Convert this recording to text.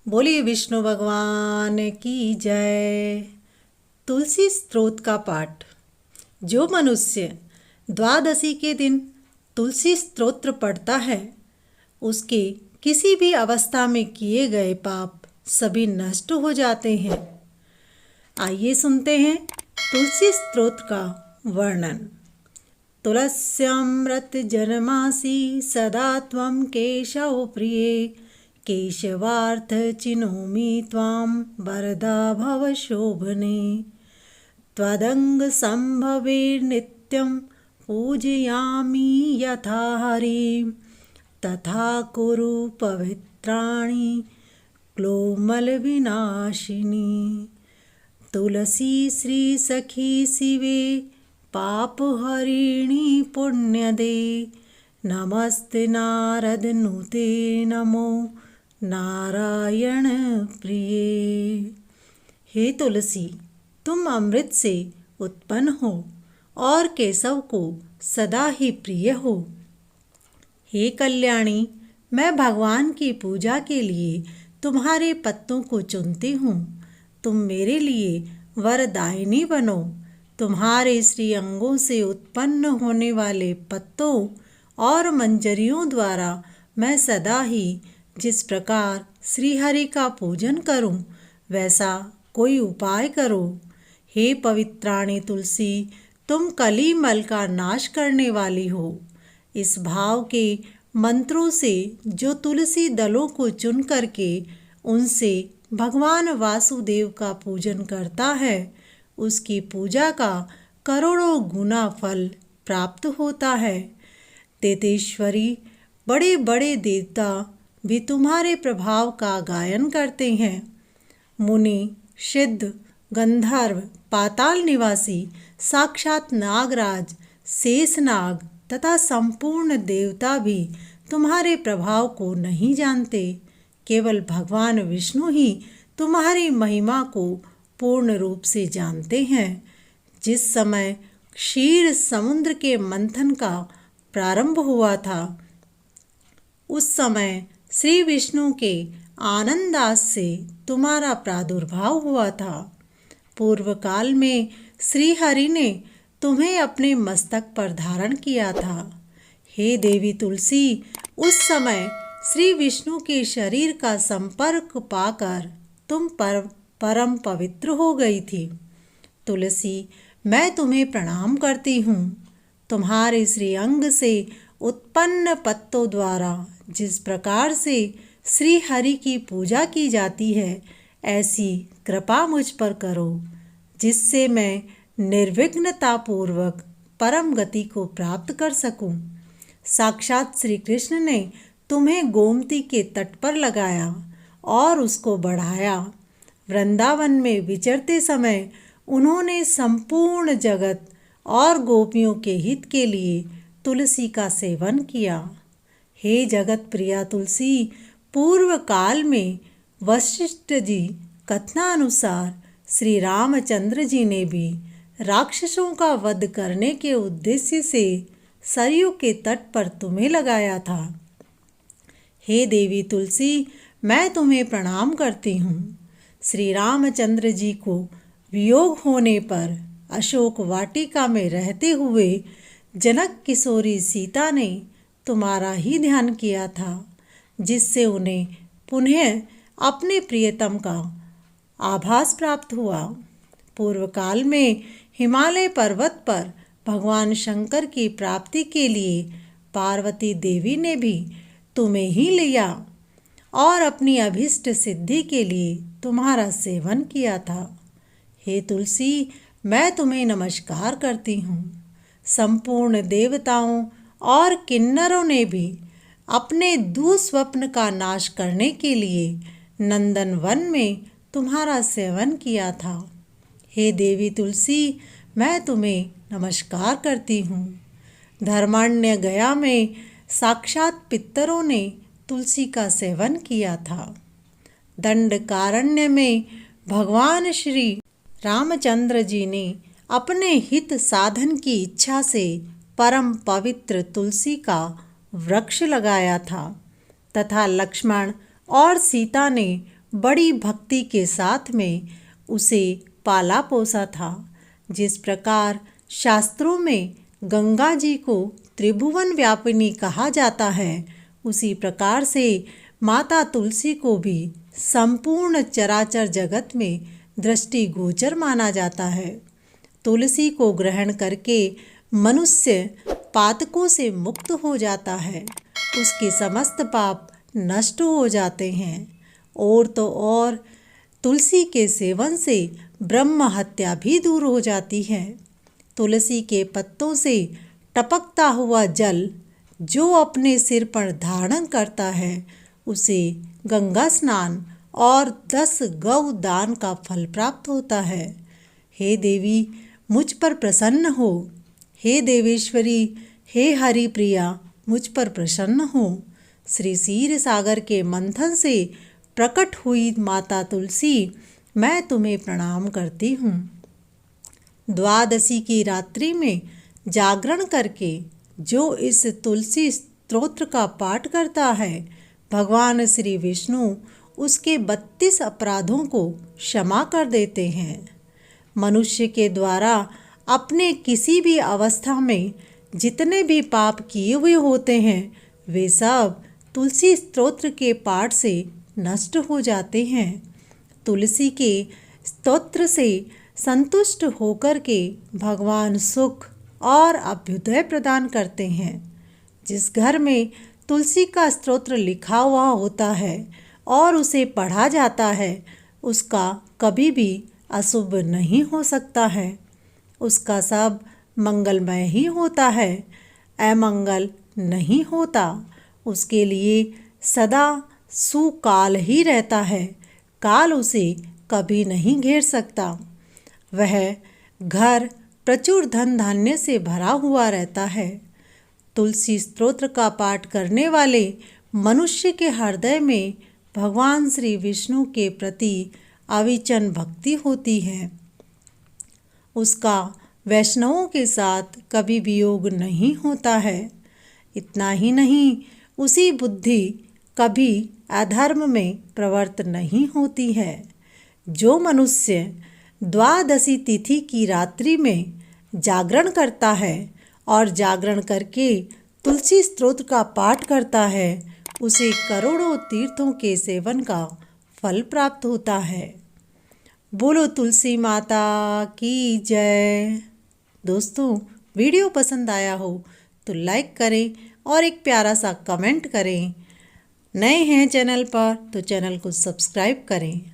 बोलिए विष्णु भगवान की जय। तुलसी स्तोत्र का पाठ। जो मनुष्य द्वादशी के दिन तुलसी स्तोत्र पढ़ता है, उसके किसी भी अवस्था में किए गए पाप सभी नष्ट हो जाते हैं। आइए सुनते हैं तुलसी स्तोत्र का वर्णन। तुलस्यामृत जनमासी सदा त्वं केशव प्रिये, केशवार्थ चिनोमि त्वां वरदा भव शोभने। त्वदंग संभवे नित्यं पूजयामि यथा हरिं, तथा कुरु पवित्राणि क्लोमल विनाशिनी। तुलसी श्री सखी शिवे पापहरिणी पुण्यदे, नमस्ते नारद नुते नमो नारायण प्रिये। हे तुलसी, तुम अमृत से उत्पन्न हो और केशव को सदा ही प्रिय हो। हे कल्याणी, मैं भगवान की पूजा के लिए तुम्हारे पत्तों को चुनती हूँ। तुम मेरे लिए वरदायिनी बनो। तुम्हारे श्री अंगों से उत्पन्न होने वाले पत्तों और मंजरियों द्वारा मैं सदा ही जिस प्रकार श्रीहरि का पूजन करूं, वैसा कोई उपाय करो। हे पवित्राणी तुलसी, तुम कलीमल का नाश करने वाली हो। इस भाव के मंत्रों से जो तुलसी दलों को चुन करके उनसे भगवान वासुदेव का पूजन करता है, उसकी पूजा का करोड़ों गुना फल प्राप्त होता है। तेतेश्वरी, बड़े बड़े देवता भी तुम्हारे प्रभाव का गायन करते हैं। मुनि, सिद्ध, गंधर्व, पाताल निवासी, साक्षात नागराज, शेषनाग तथा संपूर्ण देवता भी तुम्हारे प्रभाव को नहीं जानते। केवल भगवान विष्णु ही तुम्हारी महिमा को पूर्ण रूप से जानते हैं। जिस समय क्षीर समुद्र के मंथन का प्रारंभ हुआ था, उस समय श्री विष्णु के आनंदास से तुम्हारा प्रादुर्भाव हुआ था। पूर्व काल में श्री हरि ने तुम्हें अपने मस्तक पर धारण किया था। हे देवी तुलसी, उस समय श्री विष्णु के शरीर का संपर्क पाकर तुम परम पवित्र हो गई थी। तुलसी, मैं तुम्हें प्रणाम करती हूँ। तुम्हारे श्री अंग से उत्पन्न पत्तों द्वारा जिस प्रकार से श्री हरि की पूजा की जाती है, ऐसी कृपा मुझ पर करो, जिससे मैं निर्विघ्नतापूर्वक परम गति को प्राप्त कर सकूं। साक्षात श्री कृष्ण ने तुम्हें गोमती के तट पर लगाया और उसको बढ़ाया। वृंदावन में विचरते समय उन्होंने संपूर्ण जगत और गोपियों के हित के लिए तुलसी का सेवन किया। हे जगत प्रिया तुलसी, पूर्व काल में वशिष्ठ जी कथनानुसार श्री रामचंद्र जी ने भी राक्षसों का वध करने के उद्देश्य से सरयू के तट पर तुम्हें लगाया था। हे देवी तुलसी, मैं तुम्हें प्रणाम करती हूँ। श्री रामचंद्र जी को वियोग होने पर अशोक वाटिका में रहते हुए जनक किशोरी सीता ने तुम्हारा ही ध्यान किया था, जिससे उन्हें पुनः अपने प्रियतम का आभास प्राप्त हुआ। पूर्व काल में हिमालय पर्वत पर भगवान शंकर की प्राप्ति के लिए पार्वती देवी ने भी तुम्हें ही लिया और अपनी अभिष्ट सिद्धि के लिए तुम्हारा सेवन किया था। हे तुलसी, मैं तुम्हें नमस्कार करती हूँ। संपूर्ण देवताओं और किन्नरों ने भी अपने दुस्वप्न का नाश करने के लिए नंदन वन में तुम्हारा सेवन किया था। हे देवी तुलसी, मैं तुम्हें नमस्कार करती हूँ। धर्मारण्य गया में साक्षात पितरों ने तुलसी का सेवन किया था। दंडकारण्य में भगवान श्री रामचंद्र जी ने अपने हित साधन की इच्छा से परम पवित्र तुलसी का वृक्ष लगाया था तथा लक्ष्मण और सीता ने बड़ी भक्ति के साथ में उसे पाला पोसा था। जिस प्रकार शास्त्रों में गंगा जी को त्रिभुवन व्यापिनी कहा जाता है, उसी प्रकार से माता तुलसी को भी संपूर्ण चराचर जगत में दृष्टिगोचर माना जाता है। तुलसी को ग्रहण करके मनुष्य पातकों से मुक्त हो जाता है, उसके समस्त पाप नष्ट हो जाते हैं। और तो और तुलसी के सेवन से ब्रह्म हत्या भी दूर हो जाती है। तुलसी के पत्तों से टपकता हुआ जल जो अपने सिर पर धारण करता है, उसे गंगा स्नान और 10 गौ दान का फल प्राप्त होता है। हे देवी, मुझ पर प्रसन्न हो। हे देवेश्वरी, हे हरि प्रिया, मुझ पर प्रसन्न हो। श्री क्षीर सागर के मंथन से प्रकट हुई माता तुलसी, मैं तुम्हें प्रणाम करती हूँ। द्वादशी की रात्रि में जागरण करके जो इस तुलसी स्तोत्र का पाठ करता है, भगवान श्री विष्णु उसके 32 अपराधों को क्षमा कर देते हैं। मनुष्य के द्वारा अपने किसी भी अवस्था में जितने भी पाप किए हुए होते हैं, वे सब तुलसी स्तोत्र के पाठ से नष्ट हो जाते हैं। तुलसी के स्तोत्र से संतुष्ट होकर के भगवान सुख और अभ्युदय प्रदान करते हैं। जिस घर में तुलसी का स्तोत्र लिखा हुआ होता है और उसे पढ़ा जाता है, उसका कभी भी अशुभ नहीं हो सकता है। उसका सब मंगलमय ही होता है, अमंगल नहीं होता। उसके लिए सदा सुकाल ही रहता है, काल उसे कभी नहीं घेर सकता। वह घर प्रचुर धन धान्य से भरा हुआ रहता है। तुलसी स्तोत्र का पाठ करने वाले मनुष्य के हृदय में भगवान श्री विष्णु के प्रति अविचल भक्ति होती है। उसका वैष्णवों के साथ कभी वियोग नहीं होता है। इतना ही नहीं, उसी बुद्धि कभी अधर्म में प्रवृत्त नहीं होती है। जो मनुष्य द्वादशी तिथि की रात्रि में जागरण करता है और जागरण करके तुलसी स्तोत्र का पाठ करता है, उसे करोड़ों तीर्थों के सेवन का फल प्राप्त होता है। बोलो तुलसी माता की जय। दोस्तों, वीडियो पसंद आया हो तो लाइक करें और एक प्यारा सा कमेंट करें। नए हैं चैनल पर तो चैनल को सब्सक्राइब करें।